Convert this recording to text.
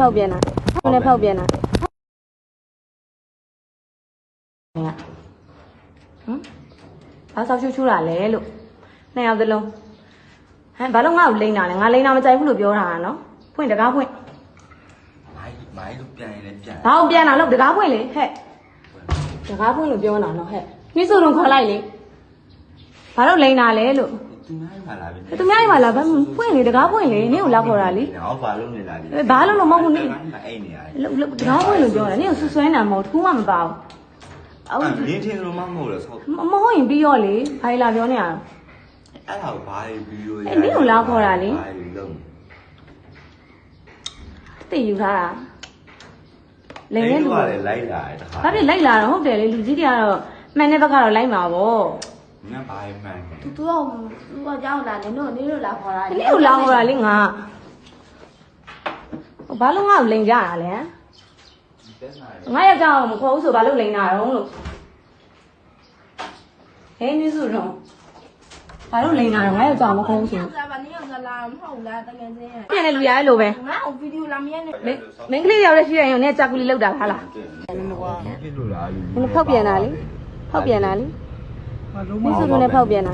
ဖောက်ပြန်တာခုနဲ့ဖောက်ပြန်တာဘာဆောက်ချူတာလဲလို့နှစ်ယောက်သလုံးဟမ်ဘာလို့ငါ့ကိုလိမ့်တာလဲငါလိမ့်တာမကြိုက်ဘူးလို့ပြောတာနော်ဖွင့်တကားဖွင့်မိုင်းလို့ပြန်ရင်လည်းပြန်ဘာအောင်ပြန်တာလို့တကားဖွင့်လေဟဲ့တကားဖွင့်လို့ပြောတာနော်ဟဲ့နှိစုံတော့ခေါ်လိုက်လေဘာလို့လိမ့်တာလဲလို့သူများမှလာပြီသူများမှလာဘာဖွင့်လေတကားဖွင့်လေနင့်ကိုလာခေါ်တာလေဟောဘာလို့နေလာလဲဘာလို့မဟုတ်ဘူးနင့်အဲ့နေရတယ်တကားဖွင့်လို့ပြောတာနင့်ကိုဆွဆွဲနေတာမဟုတ်ဘူးမှမပါဘူးအော်နင်းထင်လို့မဟုတ်လို့ဆောက်မဟုတ်ရင်ပြီးရောလေဘာလာပြောနေတာအဲ့ဒါကိုဘာပြီးရောနင့်ကိုလာခေါ်တာလေဘာလုံးသိယူထားတာလိန်နဲ့လူကလည်းလိုက်လာတယ်တခါဘာဖြစ်လိုက်လာတော့ဟုတ်တယ်လေလူကြီးတွေကတော့မှန်တဲ့ဘက်ကတော့လိုက်မှာပေါ့ငါဘာမှန်သူကကြောက်လာနင်တို့လာခေါ်တာနင်တို့လာခေါ်တာလေငါဘာလို့ငါ့ကိုလိန်ကြတာလဲငါယောက်ျားကိုမခေါ်ဘူးဆိုဘာလို့လိန်တာတော့လို့ဟဲ့နင်းစုတော့ဘာလို့လိန်တာတော့ငါယောက်ျားမခေါ်ဘူးဆိုဘာနည်းအောင်လာမဟုတ်လားတကယ်ချင်းပြန်နေလူရရဲ့လိုပဲငါ့ကိုဗီဒီယိုလာမရနဲ့မင်းကလေးရောက်တဲ့ရှိရရင်နဲ့ကြာကူလီလောက်တာဟာလားဖြစ်လို့လားဖောက်ပြန်တာလေဖောက်ပြန်တာလေနင်းစုနဲ့ဖောက်ပြန်တာ